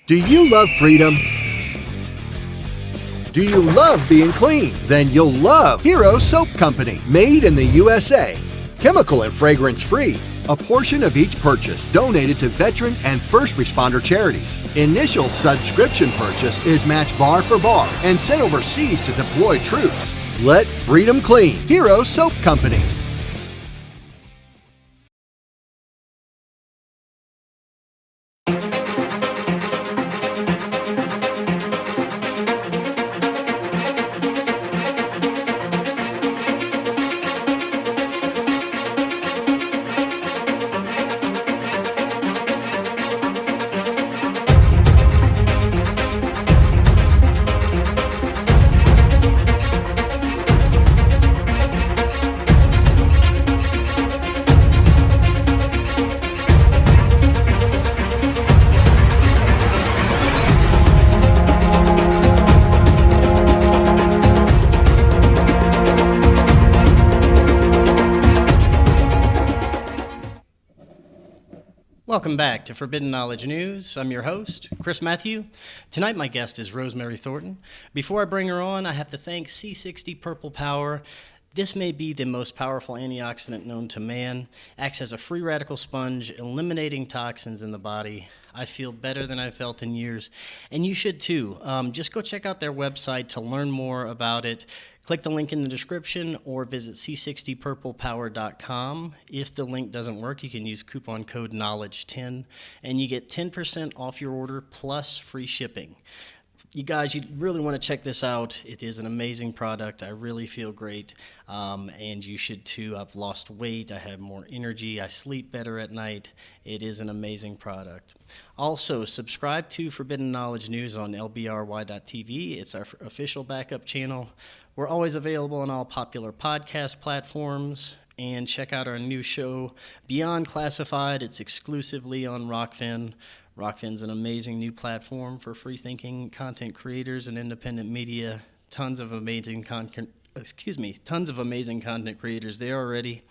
Do you love freedom? Do you love being clean? Then you'll love Hero Soap Company, made in the USA. Chemical and fragrance free. A portion of each purchase donated to veteran and first responder charities. Initial subscription purchase is matched bar for bar and sent overseas to deploy troops. Let freedom clean. Hero Soap Company. Welcome back to Forbidden Knowledge News. I'm your host, Chris Matthew. Tonight my guest is Rosemary Thornton. Before I bring her on, I have to thank C60 Purple Power. This may be the most powerful antioxidant known to man. Acts as a free radical sponge, eliminating toxins in the body. I feel better than I've felt in years, and you should too. Just go check out their website to learn more about it. Click the link in the description or visit c60purplepower.com. If the link doesn't work, you can use coupon code KNOWLEDGE10 and you get 10% off your order plus free shipping. You guys, you really want to check this out. It is an amazing product. I really feel great, and you should too. I've lost weight. I have more energy. I sleep better at night. It is an amazing product. Also, subscribe to Forbidden Knowledge News on lbry.tv. It's our official backup channel. We're always available on all popular podcast platforms. And check out our new show, Beyond Classified. It's exclusively on Rokfin. Rokfin's an amazing new platform for free-thinking content creators and independent media. Tons of amazing content creators there already.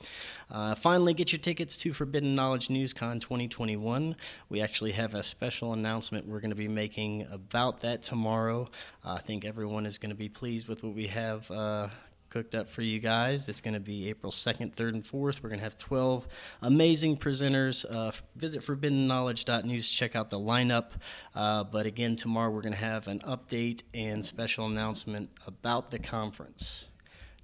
Finally, get your tickets to Forbidden Knowledge NewsCon 2021. We actually have a special announcement we're going to be making about that tomorrow. I think everyone is going to be pleased with what we have cooked up for you guys. It's going to be April 2nd, 3rd, and 4th. We're going to have 12 amazing presenters. Visit forbiddenknowledge.news, check out the lineup. But again, tomorrow we're going to have an update and special announcement about the conference.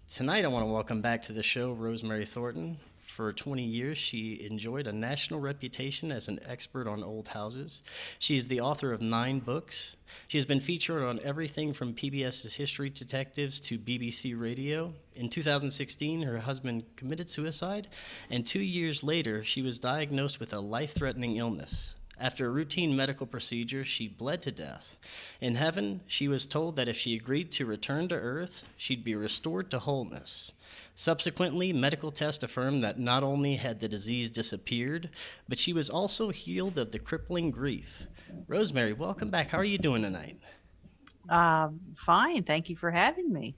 Tonight I want to welcome back to the show Rosemary Thornton. For 20 years, she enjoyed a national reputation as an expert on old houses. She is the author of 9 books. She has been featured on everything from PBS's History Detectives to BBC Radio. In 2016, her husband committed suicide, and 2 years later, she was diagnosed with a life-threatening illness. After a routine medical procedure, she bled to death. In heaven, she was told that if she agreed to return to Earth, she'd be restored to wholeness. Subsequently, medical tests affirmed that not only had the disease disappeared, but she was also healed of the crippling grief. Rosemary, welcome back. How are you doing tonight? Fine. Thank you for having me.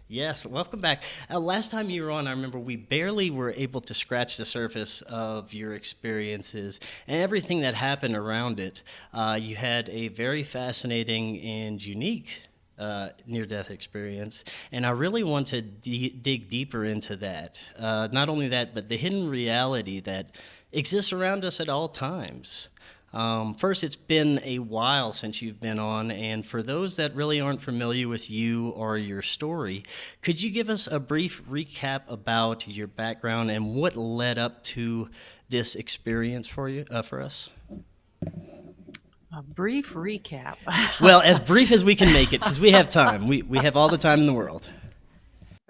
Yes, welcome back. Last time you were on, I remember we barely were able to scratch the surface of your experiences and everything that happened around it. You had a very fascinating and unique near-death experience, and I really want to dig deeper into that. Not only that, but the hidden reality that exists around us at all times. First, it's been a while since you've been on, and for those that really aren't familiar with you or your story, could you give us a brief recap about your background and what led up to this experience for you, for us? A brief recap. Well, as brief as we can make it, because we have time. We have all the time in the world.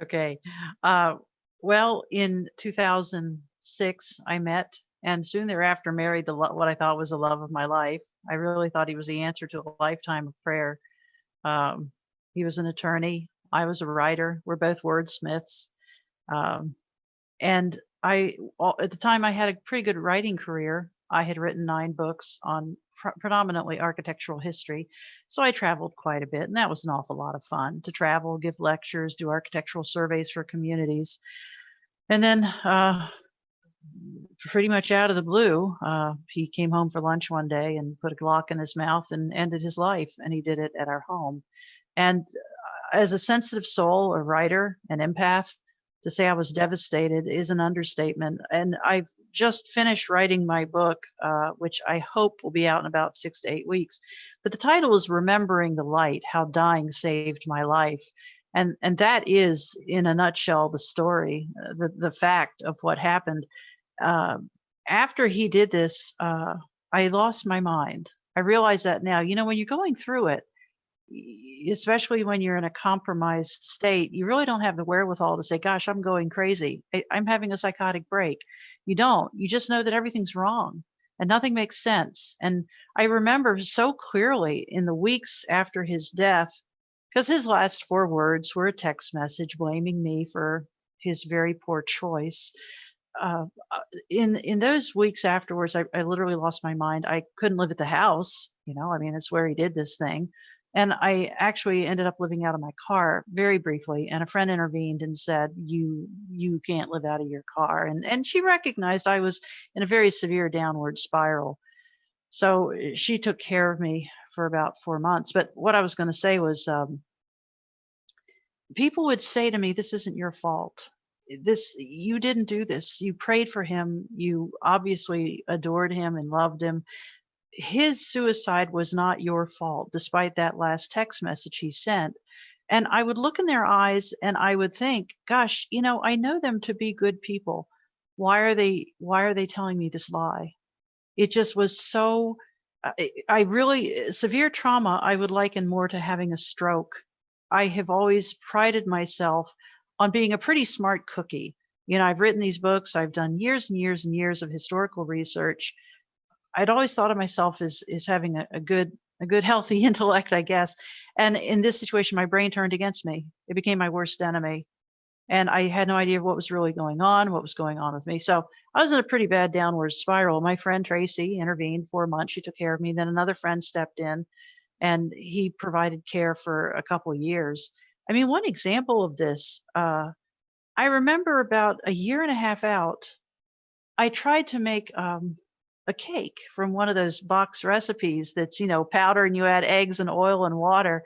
Okay. Well, in 2006, I met and soon thereafter married what I thought was the love of my life. I really thought he was the answer to a lifetime of prayer. He was an attorney. I was a writer. We're both wordsmiths. And at the time, I had a pretty good writing career. I had written 9 books on predominantly architectural history. So I traveled quite a bit, and that was an awful lot of fun to travel, give lectures, do architectural surveys for communities. And then pretty much out of the blue, he came home for lunch one day and put a Glock in his mouth and ended his life. And he did it at our home. And as a sensitive soul, a writer, an empath, to say I was devastated is an understatement. And I've just finished writing my book, which I hope will be out in about 6 to 8 weeks. But the title is Remembering the Light, How Dying Saved My Life. And that is, in a nutshell, the story, the fact of what happened. Uh, After he did this, I lost my mind. I realize that now. When you're going through it, especially when you're in a compromised state, you really don't have the wherewithal to say, gosh, I'm going crazy. I'm having a psychotic break. You don't. You just know that everything's wrong and nothing makes sense. And I remember so clearly in the weeks after his death, because his last 4 words were a text message blaming me for his very poor choice. In those weeks afterwards, I literally lost my mind. I couldn't live at the house. I mean, it's where he did this thing. And I actually ended up living out of my car very briefly. And a friend intervened and said, you can't live out of your car. And she recognized I was in a very severe downward spiral. So she took care of me for about 4 months. But what I was going to say was, people would say to me, this isn't your fault. You didn't do this. You prayed for him. You obviously adored him and loved him. His suicide was not your fault, despite that last text message he sent. And I would look in their eyes and I would think, gosh, I know them to be good people. Why are they telling me this lie? It just was so, I really, severe trauma, I would liken more to having a stroke. I have always prided myself on being a pretty smart cookie. I've written these books. I've done years and years and years of historical research. I'd always thought of myself as having a good healthy intellect, I guess. And in this situation, my brain turned against me. It became my worst enemy. And I had no idea what was really going on, what was going on with me. So I was in a pretty bad downward spiral. My friend Tracy intervened 4 months. She took care of me. Then another friend stepped in and he provided care for a couple of years. I mean, one example of this, I remember about a year and a half out, I tried to make a cake from one of those box recipes that's, powder and you add eggs and oil and water.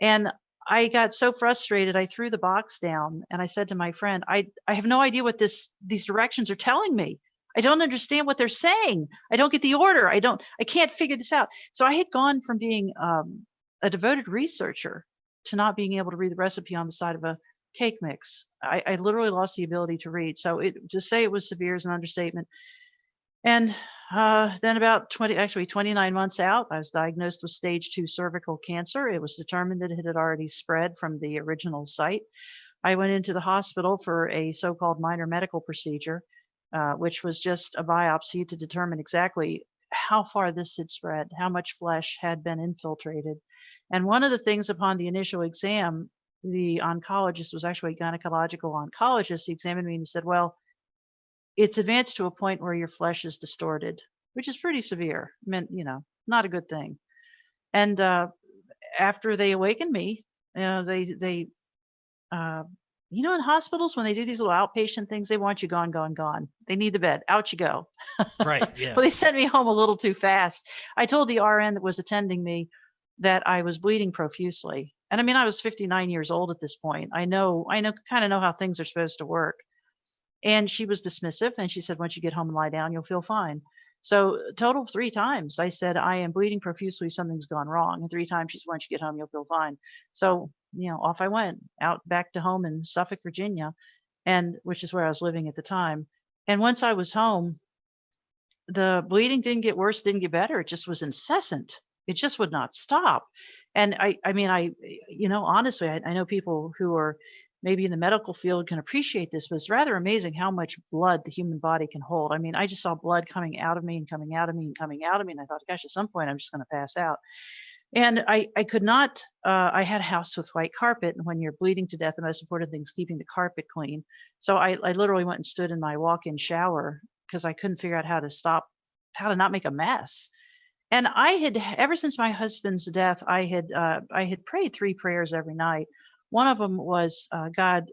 And I got so frustrated, I threw the box down and I said to my friend, I have no idea what these directions are telling me. I don't understand what they're saying. I don't get the order. I can't figure this out. So I had gone from being a devoted researcher to not being able to read the recipe on the side of a cake mix. I literally lost the ability to read. So to say it was severe is an understatement. And then about 29 months out, I was diagnosed with stage 2 cervical cancer. It was determined that it had already spread from the original site. I went into the hospital for a so-called minor medical procedure, which was just a biopsy to determine exactly how far this had spread, how much flesh had been infiltrated. And one of the things upon the initial exam, the oncologist was actually a gynecological oncologist. He examined me and he said, well, it's advanced to a point where your flesh is distorted, which is pretty severe. Not a good thing. And after they awakened me, they in hospitals, when they do these little outpatient things, they want you gone, gone, gone. They need the bed. Out you go. Right. Yeah. Well, they sent me home a little too fast. I told the RN that was attending me that I was bleeding profusely. And I mean, I was 59 years old at this point. I kind of know how things are supposed to work. And she was dismissive and she said, once you get home and lie down, you'll feel fine. So total 3 times I said, I am bleeding profusely. Something's gone wrong. And 3 times she said, once you get home, you'll feel fine. So, off I went out back to home in Suffolk, Virginia, and which is where I was living at the time. And once I was home, the bleeding didn't get worse, didn't get better. It just was incessant. It just would not stop. And honestly, I know people who are maybe in the medical field can appreciate this, but it's rather amazing how much blood the human body can hold. I mean, I just saw blood coming out of me and coming out of me and coming out of me. And I thought, gosh, at some point I'm just going to pass out. And I could not, I had a house with white carpet. And when you're bleeding to death, the most important thing is keeping the carpet clean. So I literally went and stood in my walk-in shower because I couldn't figure out how to not make a mess. And I had, ever since my husband's death, I had prayed 3 prayers every night. One of them was, God,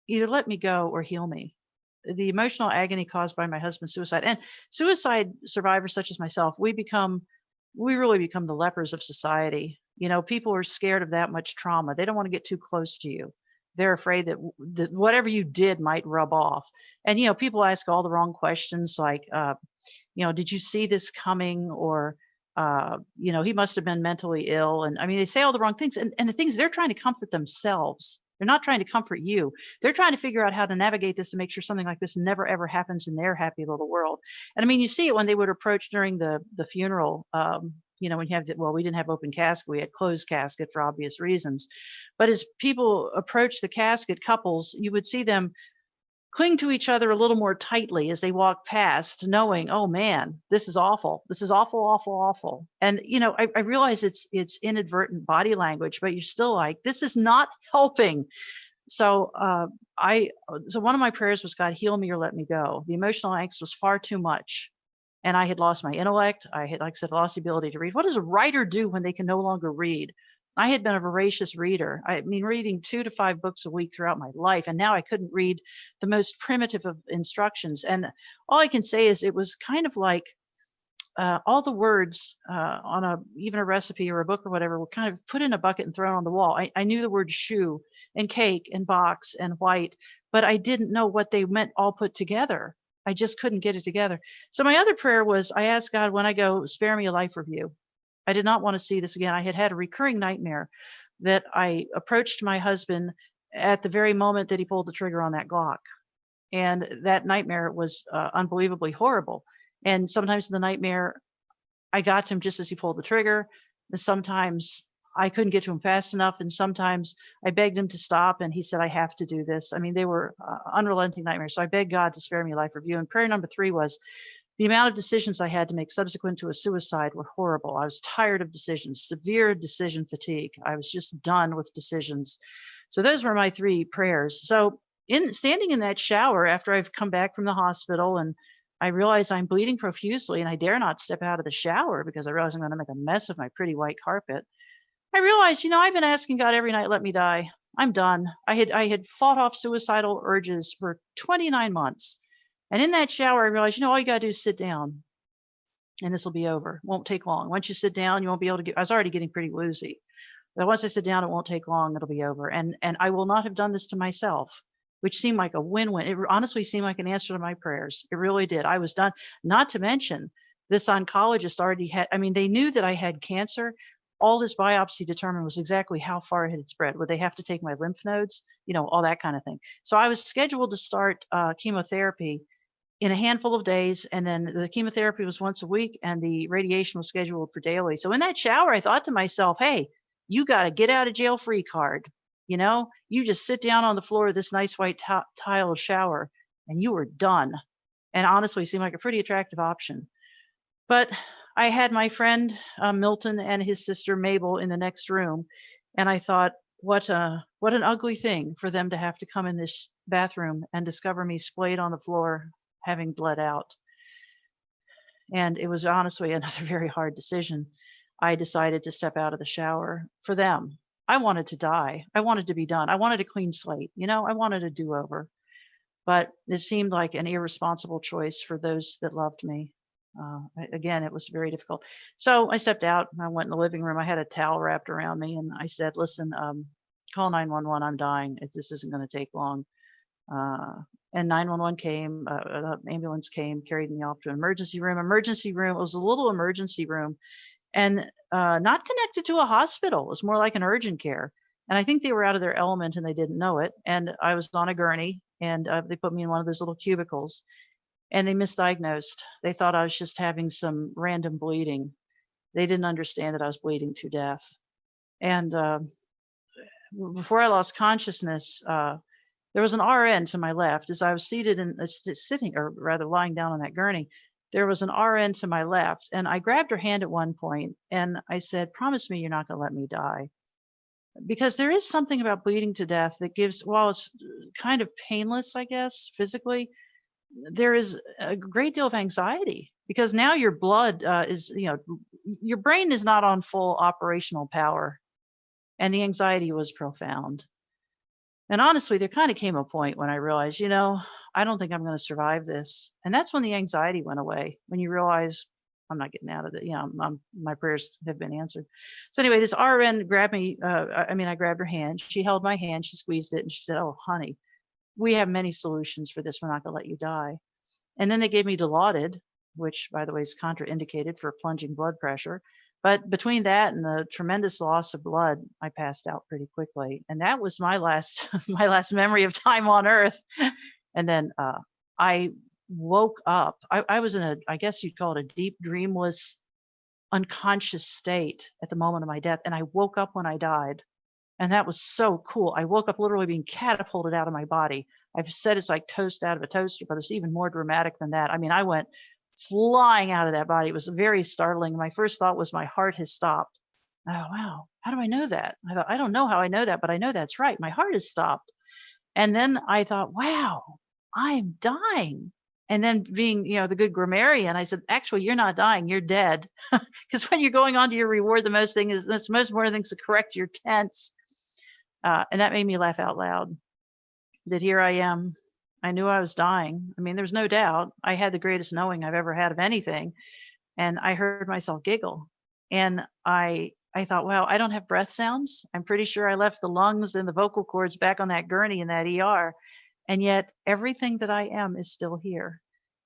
either let me go or heal me. the emotional agony caused by my husband's suicide, and suicide survivors such as myself, we really become the lepers of society. People are scared of that much trauma. They don't want to get too close to you. They're afraid that whatever you did might rub off. And people ask all the wrong questions, like, did you see this coming? Or he must have been mentally ill. And I mean, they say all the wrong things. And the things, they're trying to comfort themselves. They're not trying to comfort you. They're trying to figure out how to navigate this and make sure something like this never ever happens in their happy little world. And I mean, you see it when they would approach during the funeral. When you have we didn't have open casket, we had closed casket for obvious reasons. But as people approach the casket, couples, you would see them cling to each other a little more tightly as they walk past, knowing, oh man, this is awful. This is awful, awful, awful. And I realize it's inadvertent body language, but you're still like, this is not helping. So so one of my prayers was, God, heal me or let me go. The emotional angst was far too much. And I had lost my intellect. I had, like I said, lost the ability to read. What does a writer do when they can no longer read? I had been a voracious reader. I mean, reading 2 to 5 books a week throughout my life. And now I couldn't read the most primitive of instructions. And all I can say is it was kind of like all the words on even a recipe or a book or whatever were kind of put in a bucket and thrown on the wall. I knew the word shoe and cake and box and white, but I didn't know what they meant all put together. I just couldn't get it together. So my other prayer was, I asked God, when I go, spare me a life review. I did not want to see this again. I had a recurring nightmare that I approached my husband at the very moment that he pulled the trigger on that Glock. And that nightmare was unbelievably horrible. And sometimes in the nightmare, I got to him just as he pulled the trigger. And sometimes I couldn't get to him fast enough. And sometimes I begged him to stop. And he said, I have to do this. I mean, they were unrelenting nightmares. So I begged God to spare me a life review. And prayer number 3 was, the amount of decisions I had to make subsequent to a suicide were horrible. I was tired of decisions, severe decision fatigue. I was just done with decisions. So those were my 3 prayers. So standing in that shower after I've come back from the hospital, and I realize I'm bleeding profusely, and I dare not step out of the shower because I realize I'm going to make a mess of my pretty white carpet. I realized, I've been asking God every night, let me die. I'm done. I had fought off suicidal urges for 29 months. And in that shower, I realized, all you got to do is sit down and this will be over. It won't take long. Once you sit down, you won't be able to I was already getting pretty woozy. But once I sit down, it won't take long. It'll be over. And I will not have done this to myself, which seemed like a win-win. It honestly seemed like an answer to my prayers. It really did. I was done. Not to mention, this oncologist already had, they knew that I had cancer. All this biopsy determined was exactly how far it had spread. Would they have to take my lymph nodes? All that kind of thing. So I was scheduled to start chemotherapy in a handful of days, and then the chemotherapy was once a week, and the radiation was scheduled for daily. So in that shower, I thought to myself, hey, you got a get out of jail free card. You just sit down on the floor of this nice white tile shower, and you were done. And honestly, seemed like a pretty attractive option. But I had my friend Milton and his sister Mabel in the next room, and I thought, what an ugly thing for them to have to come in this bathroom and discover me splayed on the floor, having bled out. And it was honestly another very hard decision. I decided to step out of the shower for them. I wanted to die. I wanted to be done. I wanted a clean slate. I wanted a do-over. But it seemed like an irresponsible choice for those that loved me. Again, it was very difficult. So I stepped out and I went in the living room. I had a towel wrapped around me, and I said, listen, call 911. I'm dying. This isn't going to take long. And 911 came, ambulance came, carried me off to an emergency room. It was a little emergency room, and not connected to a hospital. It was more like an urgent care. And I think they were out of their element and they didn't know it. And I was on a gurney, and they put me in one of those little cubicles, and they misdiagnosed. They thought I was just having some random bleeding. They didn't understand that I was bleeding to death. And before I lost consciousness, there was an RN to my left as I was seated and sitting, or rather lying down on that gurney. There was an RN to my left, and I grabbed her hand at one point and I said, promise me you're not going to let me die. Because there is something about bleeding to death that gives, while it's kind of painless, I guess, physically, there is a great deal of anxiety because now your blood your brain is not on full operational power, and the anxiety was profound. And honestly, there kind of came a point when I realized, I don't think I'm going to survive this. And that's when the anxiety went away. When you realize I'm not getting out of it. My prayers have been answered. So anyway, this RN grabbed me. I grabbed her hand. She held my hand. She squeezed it, and she said, "Oh, honey, we have many solutions for this. We're not going to let you die." And then they gave me Dilaudid, which, by the way, is contraindicated for plunging blood pressure. But between that and the tremendous loss of blood, I passed out pretty quickly, and that was my last my last memory of time on Earth. And then I woke up. I was in I guess you'd call it a deep, dreamless, unconscious state at the moment of my death, and I woke up when I died. And that was so cool. I woke up literally being catapulted out of my body. I've said it's like toast out of a toaster, but it's even more dramatic than that. I mean, I went flying out of that body. It was very startling. My first thought was my heart has stopped. Oh, wow. How do I know that? I thought, I don't know how I know that, but I know that's right. My heart has stopped. And then I thought, wow, I'm dying. And then being, the good grammarian, I said, actually, you're not dying, you're dead. Because when you're going on to your reward, the most important thing is to correct your tense. And that made me laugh out loud, that here I am. I knew I was dying. I mean, there's no doubt. I had the greatest knowing I've ever had of anything. And I heard myself giggle. And I thought, wow, I don't have breath sounds. I'm pretty sure I left the lungs and the vocal cords back on that gurney in that ER. And yet everything that I am is still here.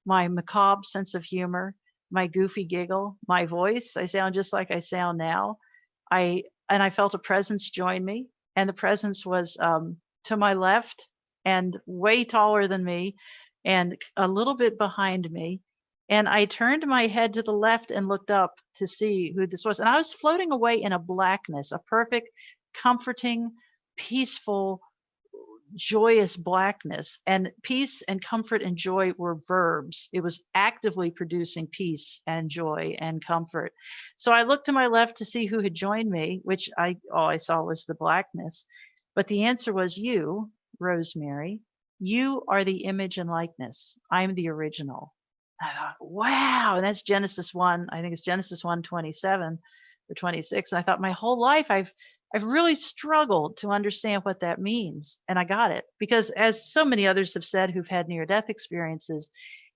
My macabre sense of humor, my goofy giggle, my voice, I sound just like I sound now. I felt a presence join me. And the presence was to my left and way taller than me and a little bit behind me. And I turned my head to the left and looked up to see who this was. And I was floating away in a blackness, a perfect, comforting, peaceful, joyous blackness. And peace and comfort and joy were verbs. It was actively producing peace and joy and comfort. So I looked to my left to see who had joined me, which all I saw was the blackness. But the answer was you, Rosemary. You are the image and likeness. I'm the original. I thought, wow. And that's Genesis 1. I think it's Genesis 1:27 or 26. And I thought my whole life I've really struggled to understand what that means. And I got it, because as so many others have said who've had near death experiences,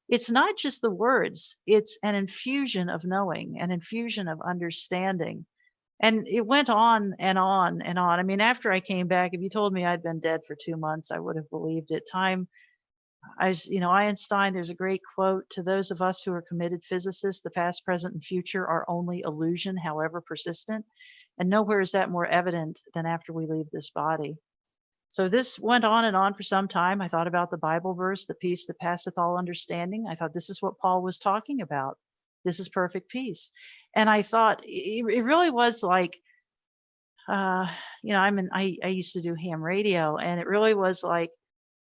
it's not just the words, it's an infusion of knowing, an infusion of understanding. And it went on and on and on. I mean, after I came back, if you told me I'd been dead for 2 months, I would have believed it. Einstein, there's a great quote: to those of us who are committed physicists, the past, present, and future are only illusion, however persistent. And nowhere is that more evident than after we leave this body. So this went on and on for some time. I thought about the Bible verse, the peace that passeth all understanding. I thought, this is what Paul was talking about. This is perfect peace. And I thought it really was like, I used to do ham radio, and it really was like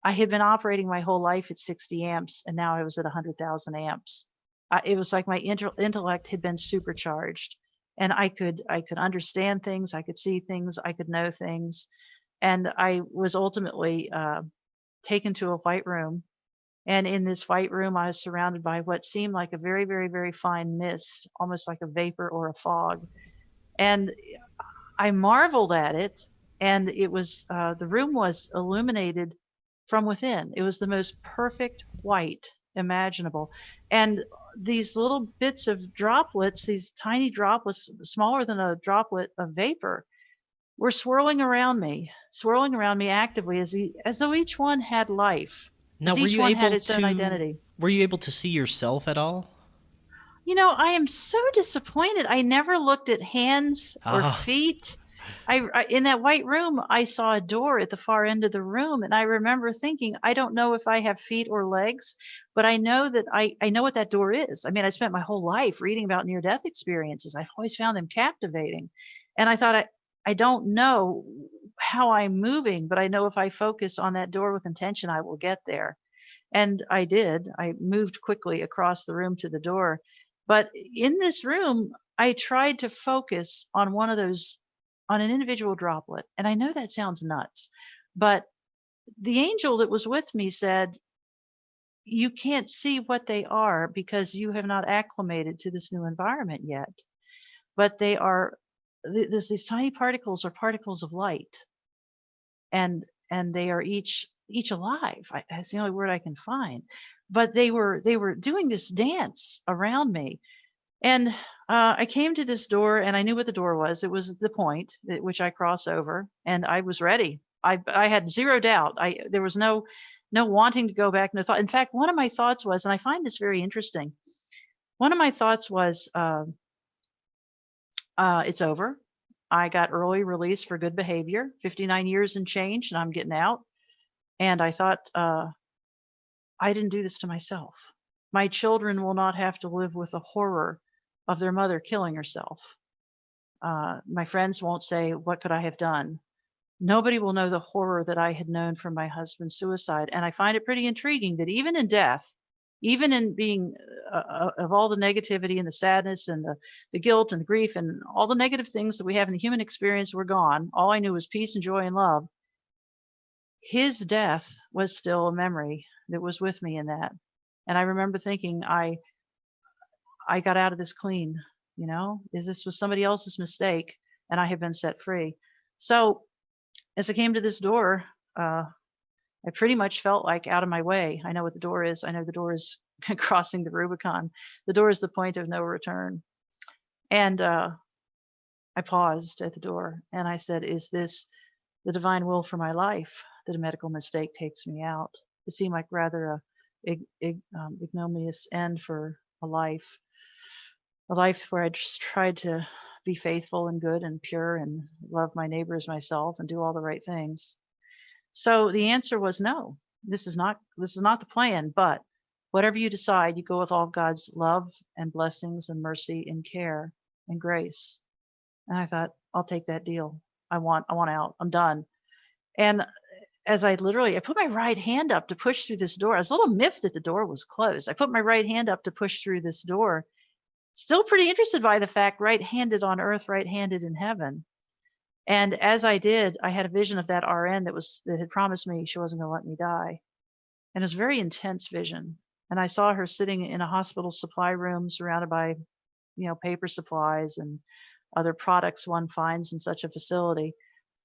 I had been operating my whole life at 60 amps, and now I was at 100,000 amps. It was like my intellect had been supercharged, and I could understand things, I could see things, I could know things. And I was ultimately taken to a white room. And in this white room, I was surrounded by what seemed like a very, very, very fine mist, almost like a vapor or a fog. And I marveled at it. And it was, the room was illuminated from within. It was the most perfect white imaginable. And these little bits of droplets, these tiny droplets, smaller than a droplet of vapor, were swirling around me actively, as though each one had life, Now, as each one had its own identity. were you able to see yourself at all? I am so disappointed. I never looked at hands or Ah, feet. In that white room, I saw a door at the far end of the room, and I remember thinking, I don't know if I have feet or legs, but I know that I know what that door is. I mean, I spent my whole life reading about near-death experiences. I've always found them captivating, and I thought, I don't know how I'm moving, but I know if I focus on that door with intention, I will get there. And I did. I moved quickly across the room to the door. But in this room, I tried to focus on on an individual droplet. And I know that sounds nuts, but the angel that was with me said, you can't see what they are because you have not acclimated to this new environment yet. But they are, these tiny particles are particles of light. And and they are each alive. That's the only word I can find. But they were doing this dance around me, and I came to this door, and I knew what the door was. It was the point at which I cross over, and I was ready. I had zero doubt. There was no wanting to go back. No thought. In fact, one of my thoughts was, and I find this very interesting. One of my thoughts was, it's over. I got early release for good behavior, 59 years and change, and I'm getting out. And I thought, I didn't do this to myself. My children will not have to live with the horror of their mother killing herself. My friends won't say, "What could I have done?" Nobody will know the horror that I had known from my husband's suicide. And I find it pretty intriguing that even in death, even in being of all the negativity and the sadness and the guilt and the grief and all the negative things that we have in the human experience were gone. All I knew was peace and joy and love. His death was still a memory that was with me in that. And I remember thinking, I got out of this clean, this was somebody else's mistake and I have been set free. So as I came to this door, I pretty much felt like out of my way. I know what the door is. I know the door is crossing the Rubicon. The door is the point of no return. And I paused at the door and I said, is this the divine will for my life that a medical mistake takes me out? It seemed like rather a ignominious end for a life where I just tried to be faithful and good and pure and love my neighbor as myself and do all the right things. So the answer was no. This is not the plan, but whatever you decide, you go with all God's love and blessings and mercy and care and grace. And I thought, I'll take that deal. I want out. I'm done. And as I put my right hand up to push through this door. I was a little miffed that the door was closed. I put my right hand up to push through this door. Still pretty interested by the fact, right-handed on earth, right-handed in heaven. And as I did, I had a vision of that RN that had promised me she wasn't going to let me die. And it was a very intense vision. And I saw her sitting in a hospital supply room surrounded by, paper supplies and other products one finds in such a facility.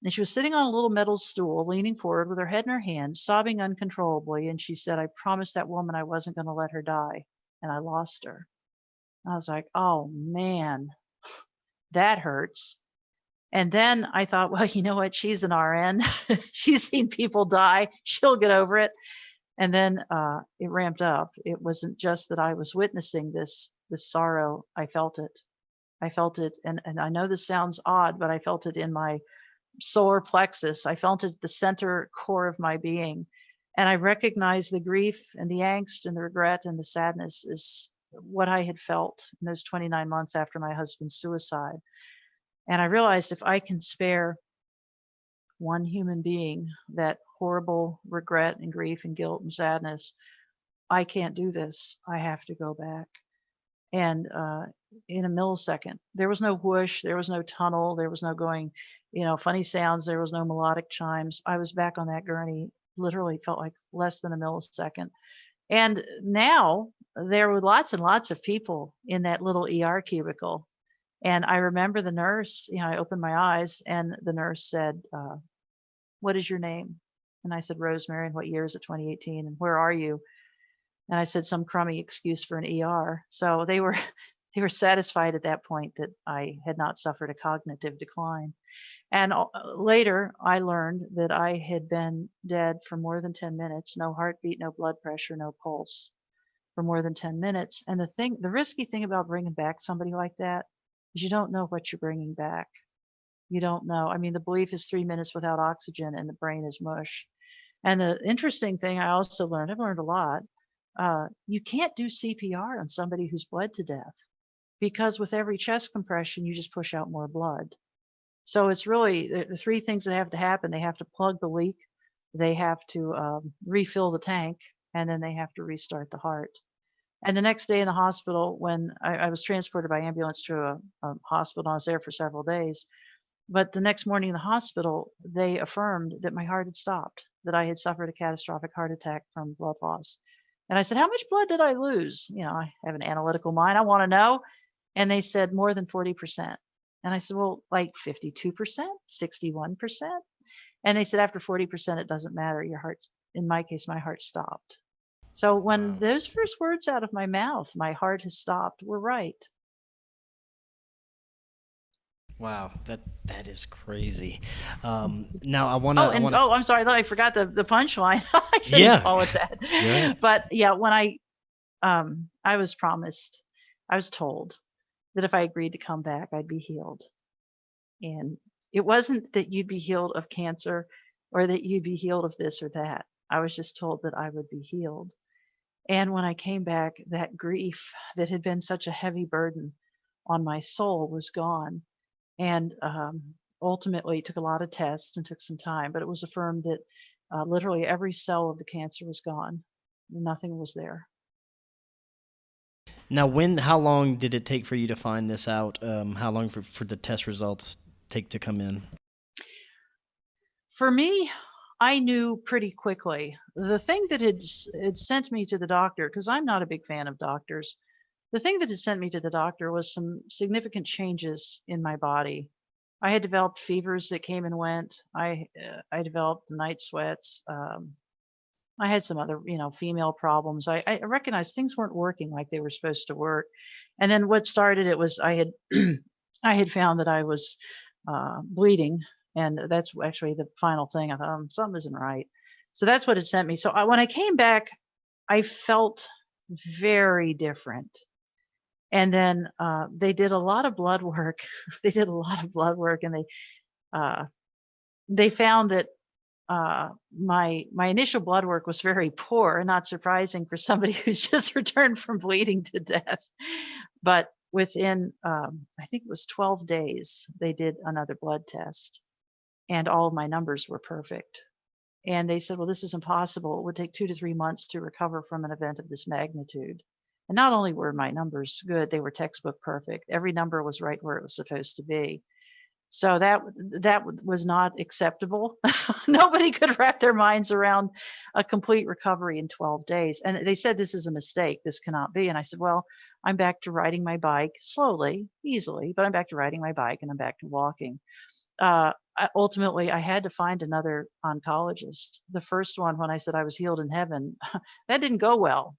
And she was sitting on a little metal stool, leaning forward with her head in her hands, sobbing uncontrollably. And she said, I promised that woman I wasn't going to let her die. And I lost her. I was like, oh man, that hurts. And then I thought, well, you know what? She's an RN. She's seen people die. She'll get over it. And then it ramped up. It wasn't just that I was witnessing this sorrow. I felt it. And I know this sounds odd, but I felt it in my solar plexus. I felt it at the center core of my being. And I recognized the grief and the angst and the regret and the sadness is what I had felt in those 29 months after my husband's suicide. And I realized if I can spare one human being that horrible regret and grief and guilt and sadness, I can't do this. I have to go back. And in a millisecond, there was no whoosh, there was no tunnel, there was no going, funny sounds, there was no melodic chimes. I was back on that gurney, literally felt like less than a millisecond. And now there were lots and lots of people in that little ER cubicle. And I remember the nurse, I opened my eyes and the nurse said, what is your name? And I said, Rosemary. And what year is it? 2018. And where are you? And I said some crummy excuse for an ER. So they were satisfied at that point that I had not suffered a cognitive decline. And later I learned that I had been dead for more than 10 minutes, no heartbeat, no blood pressure, no pulse for more than 10 minutes. And the risky thing about bringing back somebody like that is you don't know what you're bringing back. You don't know. I mean, the belief is 3 minutes without oxygen and the brain is mush. And the interesting thing I also learned, I've learned a lot, you can't do CPR on somebody who's bled to death because with every chest compression, you just push out more blood. So it's really the three things that have to happen. They have to plug the leak, they have to refill the tank, and then they have to restart the heart. And the next day in the hospital, when I was transported by ambulance to a hospital, I was there for several days. But the next morning in the hospital, they affirmed that my heart had stopped, that I had suffered a catastrophic heart attack from blood loss. And I said, how much blood did I lose? I have an analytical mind. I want to know. And they said more than 40%. And I said, well, like 52%, 61%. And they said after 40%, it doesn't matter. Your heart's, in my case, my heart stopped. So when Wow. those first words out of my mouth, my heart has stopped, were right. Wow, that is crazy. Now Oh, I and wanna, oh, I'm sorry, I forgot the punchline. I shouldn't yeah, call it that. go ahead. But yeah, when I was promised, I was told that if I agreed to come back, I'd be healed. And it wasn't that you'd be healed of cancer or that you'd be healed of this or that. I was just told that I would be healed. And when I came back, that grief that had been such a heavy burden on my soul was gone. And ultimately, it took a lot of tests and took some time, but it was affirmed that literally every cell of the cancer was gone. Nothing was there. Now, how long did it take for you to find this out? How long for the test results take to come in? For me, I knew pretty quickly. The thing that had sent me to the doctor, because I'm not a big fan of doctors, the thing that had sent me to the doctor was some significant changes in my body. I had developed fevers that came and went. I developed night sweats. I had some other, female problems. I recognized things weren't working like they were supposed to work. And then what started it was I had I had found that I was bleeding, and that's actually the final thing. I thought something isn't right. So that's what it sent me. So when I came back, I felt very different. And then they did a lot of blood work. They did a lot of blood work, and uh, they found that my initial blood work was very poor, not surprising for somebody who's just returned from bleeding to death. But within, I think it was 12 days, they did another blood test, and all of my numbers were perfect. And they said, well, this is impossible. It would take 2 to 3 months to recover from an event of this magnitude. And not only were my numbers good, they were textbook perfect. Every number was right where it was supposed to be. So that was not acceptable. Nobody could wrap their minds around a complete recovery in 12 days. And they said, this is a mistake. This cannot be. And I said, well, I'm back to riding my bike slowly, easily, but I'm back to riding my bike and I'm back to walking. Ultimately, I had to find another oncologist. The first one, when I said I was healed in heaven, that didn't go well.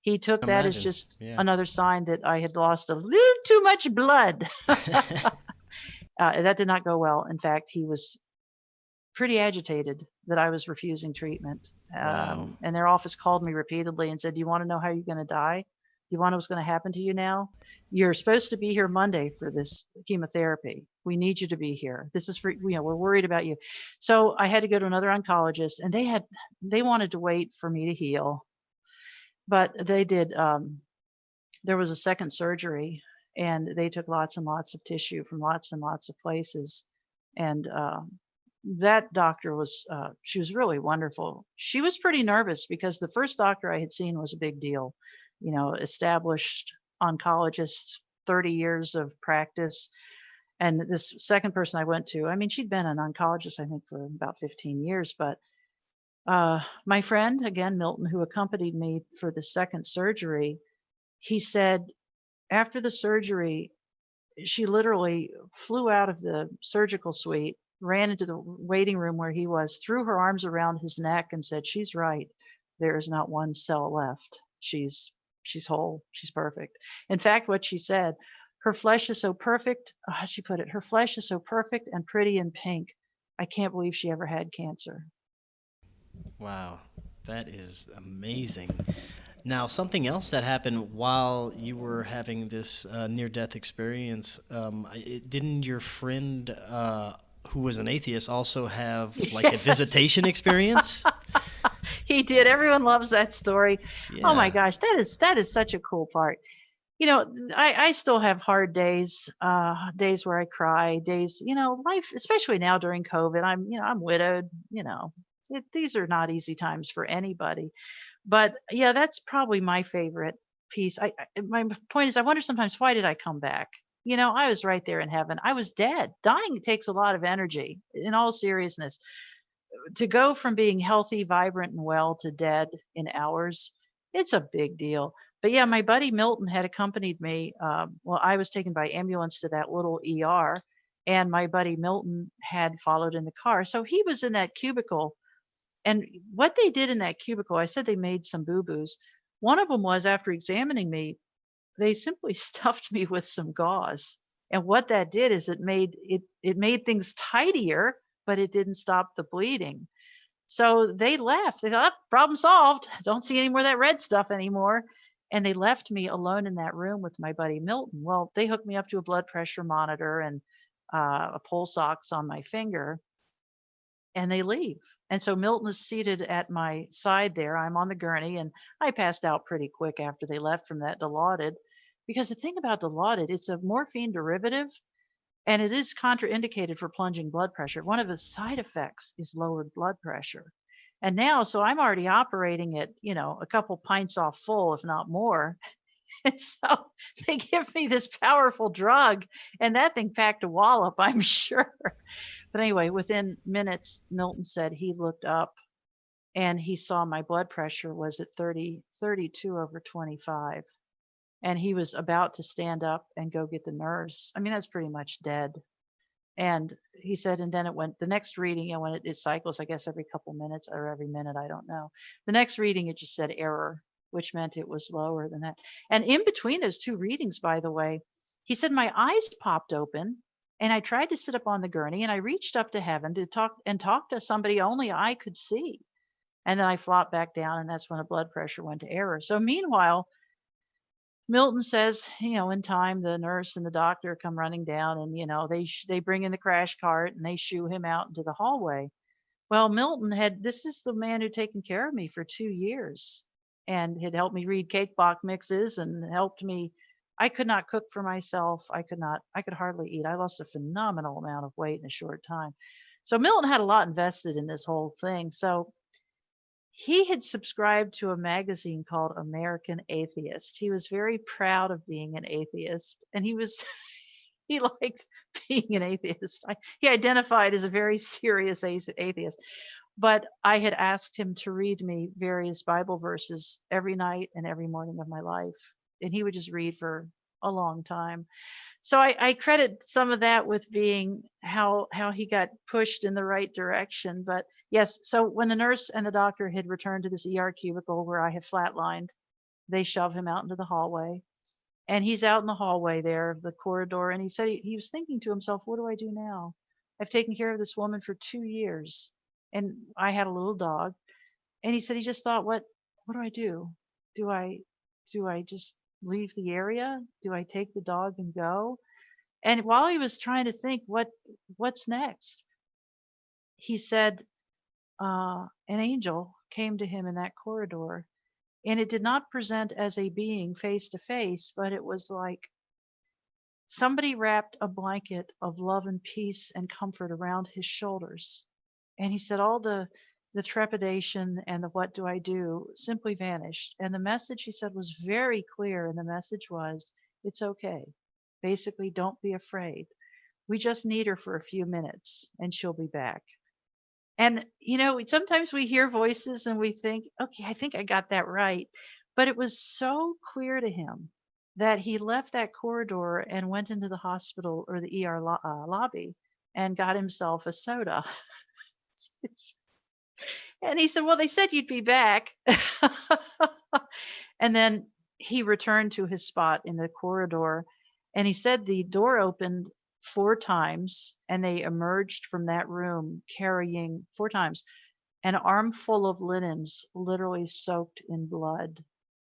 He took that as Imagine, just yeah. another sign that I had lost a little too much blood. That did not go well. In fact, he was pretty agitated that I was refusing treatment. Wow. And their office called me repeatedly and said, do you want to know how you're going to die? Do you want to know what's going to happen to you now? You're supposed to be here Monday for this chemotherapy. We need you to be here. This is for, we're worried about you. So I had to go to another oncologist, and they wanted to wait for me to heal. But they did, there was a second surgery, and they took lots and lots of tissue from lots and lots of places. And that doctor she was really wonderful. She was pretty nervous because the first doctor I had seen was a big deal, established oncologist, 30 years of practice. And this second person I went to, I mean, she'd been an oncologist, I think, for about 15 years. But my friend, again, Milton, who accompanied me for the second surgery, he said after the surgery, she literally flew out of the surgical suite, ran into the waiting room where he was, threw her arms around his neck and said, she's right. There is not one cell left. She's whole. She's perfect. In fact, what she said, her flesh is so perfect. How'd she put it? Her flesh is so perfect and pretty and pink. I can't believe she ever had cancer. Wow, that is amazing. Now, something else that happened while you were having this near-death experience, didn't your friend, who was an atheist, also have like a visitation experience? He did. Everyone loves that story. Oh my Yeah. gosh, that is such a cool part. I still have hard days, days where I cry, days, life, especially now during COVID. I'm widowed. These are not easy times for anybody. But yeah, that's probably my favorite piece. My point is, I wonder sometimes, why did I come back? I was right there in heaven. I was dead. Dying takes a lot of energy. In all seriousness, to go from being healthy, vibrant, and well to dead in hours, it's a big deal. But yeah, my buddy Milton had accompanied me. Well, I was taken by ambulance to that little ER, and my buddy Milton had followed in the car. So he was in that cubicle. And what they did in that cubicle, I said they made some boo-boos. One of them was, after examining me, they simply stuffed me with some gauze. And what that did is it made things tidier, but it didn't stop the bleeding. So they left. They thought, "Oh, problem solved. Don't see any more of that red stuff anymore." And they left me alone in that room with my buddy Milton. Well, they hooked me up to a blood pressure monitor and a pulse ox on my finger, and they leave. And so Milton is seated at my side there. I'm on the gurney, and I passed out pretty quick after they left from that Dilaudid. Because the thing about Dilaudid, it's a morphine derivative, and it is contraindicated for plunging blood pressure. One of the side effects is lowered blood pressure. And now, so I'm already operating at, a couple pints off full, if not more. And so they give me this powerful drug, and that thing packed a wallop, I'm sure. But anyway, within minutes, Milton said he looked up and he saw my blood pressure was at 32/25. And he was about to stand up and go get the nurse. I mean, that's pretty much dead. And he said, and then it went, the next reading, when it cycles, I guess every couple minutes or every minute, I don't know. The next reading, it just said error, which meant it was lower than that. And in between those two readings, by the way, he said my eyes popped open and I tried to sit up on the gurney and I reached up to heaven to talk to somebody only I could see. And then I flopped back down, and that's when the blood pressure went to error. So meanwhile, Milton says, in time, the nurse and the doctor come running down, and they bring in the crash cart and they shoo him out into the hallway. Well, this is the man who'd taken care of me for 2 years and had helped me read cake box mixes and helped me. I could not cook for myself. I could hardly eat. I lost a phenomenal amount of weight in a short time. So Milton had a lot invested in this whole thing. So he had subscribed to a magazine called American Atheist. He was very proud of being an atheist, and he liked being an atheist. He identified as a very serious atheist. But I had asked him to read me various Bible verses every night and every morning of my life, and he would just read for a long time. So I credit some of that with being how he got pushed in the right direction. But yes, so when the nurse and the doctor had returned to this ER cubicle where I had flatlined, they shove him out into the hallway. And he's out in the hallway there, the corridor, and he said he was thinking to himself, what do I do now? I've taken care of this woman for 2 years, and I had a little dog. And he said he just thought, what do I do? Do I just leave the area? Do I take the dog and go? And while he was trying to think what's next, he said an angel came to him in that corridor, and it did not present as a being face to face, but it was like somebody wrapped a blanket of love and peace and comfort around his shoulders. And he said all the trepidation and the what do I do simply vanished. And the message, he said, was very clear. And the message was, it's okay. Basically, don't be afraid. We just need her for a few minutes and she'll be back. And, sometimes we hear voices and we think, okay, I think I got that right. But it was so clear to him that he left that corridor and went into the hospital or the ER lobby and got himself a soda. And he said, well, they said you'd be back. And then he returned to his spot in the corridor, and he said the door opened 4 times and they emerged from that room carrying 4 times an armful of linens literally soaked in blood.